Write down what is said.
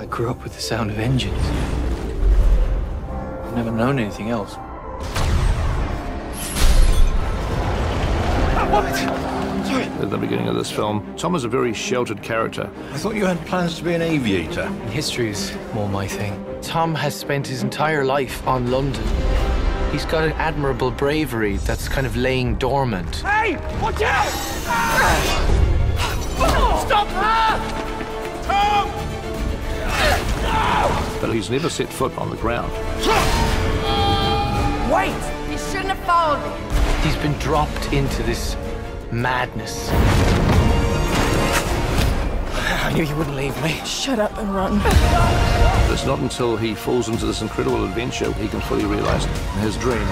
grew up with the sound of engines. I've never known anything else. What? Sorry. At the beginning of this film, Tom is a very sheltered character. I thought you had plans to be an aviator. History is more my thing. Tom has spent his entire life on London. He's got an admirable bravery that's kind of laying dormant. Hey! Watch out! Stop! Tom! But he's never set foot on the ground. Wait! You shouldn't have followed me. He's been dropped into this madness. I knew you wouldn't leave me. Shut up and run. It's not until he falls into this incredible adventure he can fully realize his dream.